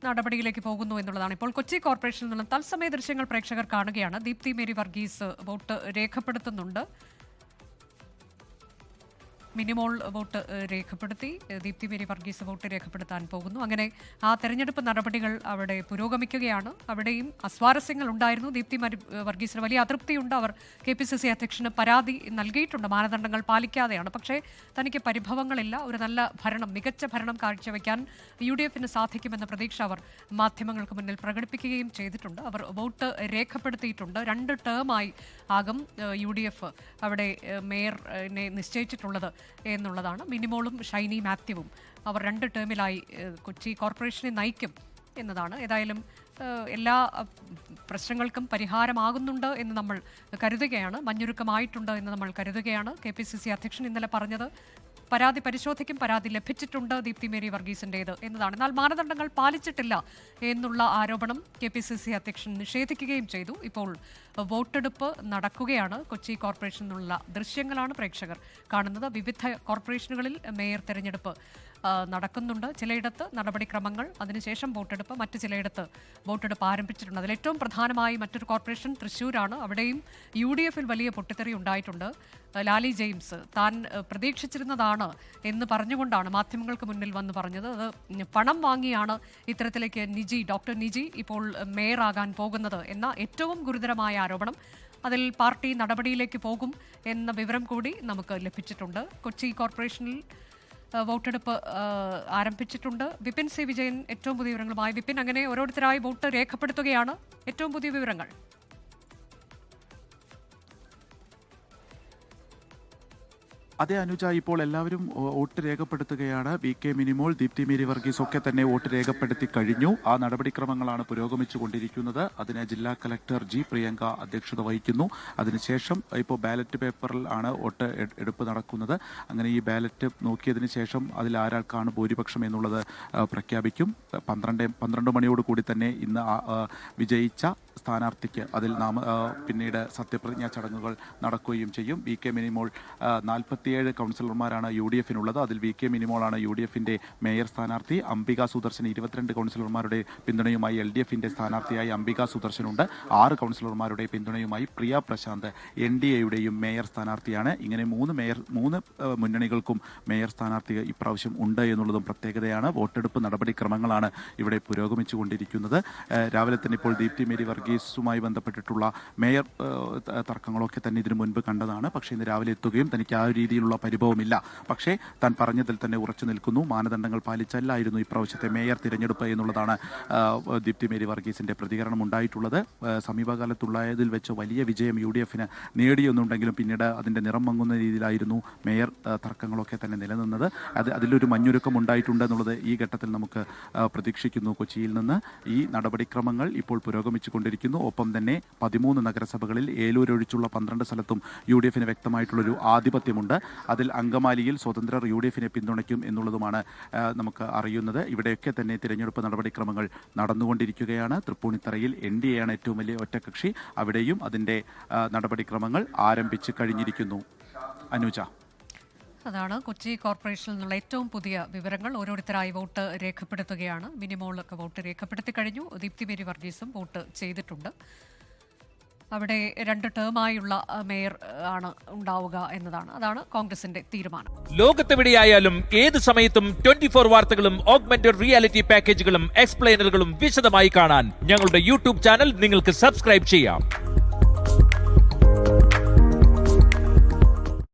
നടപടിയിലേക്ക് പോകുന്നു എന്നുള്ളതാണ്. ഇപ്പോൾ കൊച്ചി കോർപ്പറേഷനിൽ നിന്നും തത്സമയ ദൃശ്യങ്ങൾ പ്രേക്ഷകർ കാണുകയാണ്. ദീപ്തി മേരി വർഗീസ് വോട്ട് രേഖപ്പെടുത്തുന്നുണ്ട്. മിനിമോൾ വോട്ട് രേഖപ്പെടുത്തി. ദീപ്തി മേരി വർഗീസ് വോട്ട് രേഖപ്പെടുത്താൻ പോകുന്നു. അങ്ങനെ ആ തെരഞ്ഞെടുപ്പ് നടപടികൾ അവിടെ പുരോഗമിക്കുകയാണ്. അവിടെയും അസ്വാരസ്യങ്ങൾ ഉണ്ടായിരുന്നു. ദീപ്തി വർഗീസിന് വലിയ അതൃപ്തിയുണ്ട്. അവർ KPCC അധ്യക്ഷന് പരാതി നൽകിയിട്ടുണ്ട്, മാനദണ്ഡങ്ങൾ പാലിക്കാതെയാണ്. പക്ഷേ തനിക്ക് പരിഭവങ്ങളില്ല. ഒരു നല്ല ഭരണം, മികച്ച ഭരണം കാഴ്ചവെക്കാൻ UDFന് സാധിക്കുമെന്ന പ്രതീക്ഷ അവർ മാധ്യമങ്ങൾക്ക് മുന്നിൽ പ്രകടിപ്പിക്കുകയും ചെയ്തിട്ടുണ്ട്. അവർ വോട്ട് രേഖപ്പെടുത്തിയിട്ടുണ്ട്. 2 ടേമായി ആകും UDF അവിടെ മേയറിനെ നിശ്ചയിച്ചിട്ടുള്ളത് എന്നുള്ളതാണ്. മിനിമോളും ഷൈനി മാത്യുവും അവർ 2 ടേമിലായി കൊച്ചി കോർപ്പറേഷനെ നയിക്കും എന്നതാണ്. ഏതായാലും എല്ലാ പ്രശ്നങ്ങൾക്കും പരിഹാരമാകുന്നുണ്ട് എന്ന് നമ്മൾ കരുതുകയാണ്. മഞ്ഞുരുക്കമായിട്ടുണ്ട് എന്ന് നമ്മൾ കരുതുകയാണ്. KPCC അധ്യക്ഷൻ ഇന്നലെ പറഞ്ഞത് പരാതി പരിശോധിക്കും, പരാതി ലഭിച്ചിട്ടുണ്ട് ദീപ്തി മേരി വർഗീസിൻ്റേത് എന്നതാണ്. എന്നാൽ മാനദണ്ഡങ്ങൾ പാലിച്ചിട്ടില്ല എന്നുള്ള ആരോപണം KPCC അധ്യക്ഷൻ നിഷേധിക്കുകയും ചെയ്തു. ഇപ്പോൾ വോട്ടെടുപ്പ് നടക്കുകയാണ്. കൊച്ചി കോർപ്പറേഷനിൽ നിന്നുള്ള ദൃശ്യങ്ങളാണ് പ്രേക്ഷകർ കാണുന്നത്. വിവിധ കോർപ്പറേഷനുകളിൽ മേയർ തെരഞ്ഞെടുപ്പ് നടക്കുന്നുണ്ട്. ചിലയിടത്ത് നടപടിക്രമങ്ങൾ, അതിനുശേഷം വോട്ടെടുപ്പ്, മറ്റ് ചിലയിടത്ത് വോട്ടെടുപ്പ് ആരംഭിച്ചിട്ടുണ്ട്. അതിൽ ഏറ്റവും പ്രധാനമായി മറ്റൊരു കോർപ്പറേഷൻ തൃശ്ശൂരാണ്. അവിടെയും UDFൽ വലിയ പൊട്ടിത്തെറി ഉണ്ടായിട്ടുണ്ട്. ലാലി ജെയിംസ് താൻ പ്രതീക്ഷിച്ചിരുന്നതാണ് എന്ന് പറഞ്ഞുകൊണ്ടാണ് മാധ്യമങ്ങൾക്ക് മുന്നിൽ വന്ന് പറഞ്ഞത്. അത് പണം വാങ്ങിയാണ് ഇത്തരത്തിലേക്ക് ഡോക്ടർ നിജി ഇപ്പോൾ മേയറാകാൻ പോകുന്നത് എന്ന ഏറ്റവും ഗുരുതരമായ ആരോപണം. അതിൽ പാർട്ടി നടപടിയിലേക്ക് പോകും എന്ന വിവരം കൂടി നമുക്ക് ലഭിച്ചിട്ടുണ്ട്. കൊച്ചി കോർപ്പറേഷനിൽ വോട്ടെടുപ്പ് ആരംഭിച്ചിട്ടുണ്ട്. വിപിൻ സി വിജയൻ ഏറ്റവും പുതിയ വിവരങ്ങളുമായി. വിപിൻ, അങ്ങനെ ഓരോരുത്തരായി വോട്ട് രേഖപ്പെടുത്തുകയാണ്. ഏറ്റവും പുതിയ വിവരങ്ങൾ. അതെ അനുജ, ഇപ്പോൾ എല്ലാവരും വോട്ട് രേഖപ്പെടുത്തുകയാണ്. VK മിനിമോൾ, ദീപ്തി മേരി വർഗീസ് ഒക്കെ തന്നെ വോട്ട് രേഖപ്പെടുത്തി കഴിഞ്ഞു. ആ നടപടിക്രമങ്ങളാണ് പുരോഗമിച്ചു കൊണ്ടിരിക്കുന്നത്. അതിന് ജില്ലാ കളക്ടർ G പ്രിയങ്ക അധ്യക്ഷത വഹിക്കുന്നു. അതിനുശേഷം ഇപ്പോൾ ബാലറ്റ് പേപ്പറിൽ ആണ് വോട്ട് എടുപ്പ് നടക്കുന്നത്. അങ്ങനെ ഈ ബാലറ്റ് നോക്കിയതിന് ശേഷം അതിൽ ആരാൾക്കാണ് ഭൂരിപക്ഷം എന്നുള്ളത് പ്രഖ്യാപിക്കും. 12 മണിയോട് കൂടി തന്നെ ഇന്ന് വിജയിച്ച സ്ഥാനാർത്ഥിക്ക് അതിൽ പിന്നീട് സത്യപ്രതിജ്ഞാ ചടങ്ങുകൾ നടക്കുകയും ചെയ്യും. VK മിനിമോൾ 47 കൗൺസിലർമാരാണ് UDFനുള്ളത്. അതിൽ VK മിനിമോളാണ് UDFന്റെ മേയർ സ്ഥാനാർത്ഥി. അംബിക സുദർശൻ 22 കൗൺസിലർമാരുടെ പിന്തുണയുമായി LDFന്റെ സ്ഥാനാർത്ഥിയായി അംബിക സുദർശനുണ്ട്. 6 കൗൺസിലർമാരുടെ പിന്തുണയുമായി പ്രിയ പ്രശാന്ത് NDAയുടെയും മേയർ സ്ഥാനാർത്ഥിയാണ്. ഇങ്ങനെ 3 മുന്നണികൾക്കും മേയർ സ്ഥാനാർത്ഥി ഇപ്രാവശ്യം ഉണ്ട് എന്നുള്ളതും പ്രത്യേകതയാണ്. വോട്ടെടുപ്പ് നടപടിക്രമങ്ങളാണ് ഇവിടെ പുരോഗമിച്ചുകൊണ്ടിരിക്കുന്നത്. രാവിലെ തന്നെ ഇപ്പോൾ ദീപ്തി മേരി വർഗീസുമായി ബന്ധപ്പെട്ടിട്ടുള്ള മേയർ തർക്കങ്ങളൊക്കെ തന്നെ ഇതിനു മുൻപ് കണ്ടതാണ്. പക്ഷേ ഇന്ന് രാവിലെ എത്തുകയും തനിക്ക് ആ രീതിയിലുള്ള പരിഭവമില്ല, പക്ഷേ താൻ പറഞ്ഞതിൽ തന്നെ ഉറച്ചു നിൽക്കുന്നു, മാനദണ്ഡങ്ങൾ പാലിച്ചല്ലായിരുന്നു ഇപ്രാവശ്യത്തെ മേയർ തിരഞ്ഞെടുപ്പ് എന്നുള്ളതാണ് ദീപ്തി മേരി വർഗീസിന്റെ പ്രതികരണം ഉണ്ടായിട്ടുള്ളത്. സമീപകാലത്തുള്ളതിൽ വെച്ച് വലിയ വിജയം UDFന് നേടിയെന്നുണ്ടെങ്കിലും പിന്നീട് അതിന്റെ നിറം മങ്ങുന്ന രീതിയിലായിരുന്നു മേയർ തർക്കങ്ങളൊക്കെ തന്നെ നിലനിന്നത്. അതിലൊരു മഞ്ഞുരുക്കം ഉണ്ടായിട്ടുണ്ടെന്നുള്ളത് ഈ ഘട്ടത്തിൽ നമുക്ക് പ്രതീക്ഷിക്കുന്നു. കൊച്ചിയിൽ നിന്ന് ഈ നടപടിക്രമങ്ങൾ ഇപ്പോൾ പുരോഗമിച്ചുകൊണ്ടിരിക്കുന്നു. ഒപ്പം തന്നെ 13 നഗരസഭകളിൽ ഏലൂർ ഒഴിച്ചുള്ള 12 സ്ഥലത്തും UDFന് വ്യക്തമായിട്ടുള്ളൊരു ആധിപത്യമുണ്ട്. അതിൽ അങ്കമാലിയിൽ സ്വതന്ത്രർ UDFനെ പിന്തുണയ്ക്കും എന്നുള്ളതുമാണ് നമുക്ക് അറിയുന്നത്. ഇവിടെയൊക്കെ തന്നെ തിരഞ്ഞെടുപ്പ് നടപടിക്രമങ്ങൾ നടന്നുകൊണ്ടിരിക്കുകയാണ്. തൃപ്പൂണിത്തറയിൽ NDAയാണ് ഏറ്റവും വലിയ ഒറ്റകക്ഷി. അവിടെയും അതിൻ്റെ നടപടിക്രമങ്ങൾ ആരംഭിച്ചു കഴിഞ്ഞിരിക്കുന്നു. അനുജ, അതാണ് കൊച്ചി കോർപ്പറേഷനിൽ നിന്നുള്ള ഏറ്റവും പുതിയ വിവരങ്ങൾ. ഓരോരുത്തരായി വോട്ട് രേഖപ്പെടുത്തുകയാണ്. മിനിമോളൊക്കെ വോട്ട് രേഖപ്പെടുത്തി കഴിഞ്ഞു. ദീപ്തി മേരി വർഗീസും വോട്ട് ചെയ്തിട്ടുണ്ട്. അവിടെ 2 ടേമായുള്ള മേയർ ആണ് ഉണ്ടാവുക എന്നതാണ്. അതാണ് കോൺഗ്രസിന്റെ തീരുമാനം. ലോകത്തെവിടെയായാലും ഏത് സമയത്തും 24 വാർത്തകളും ഓഗ്മെന്റഡ് റിയാലിറ്റി പാക്കേജുകളും എക്സ്പ്ലെയിനറുകളും വിശദമായി കാണാൻ ഞങ്ങളുടെ YouTube ചാനൽ നിങ്ങൾക്ക് സബ്സ്ക്രൈബ് ചെയ്യാം.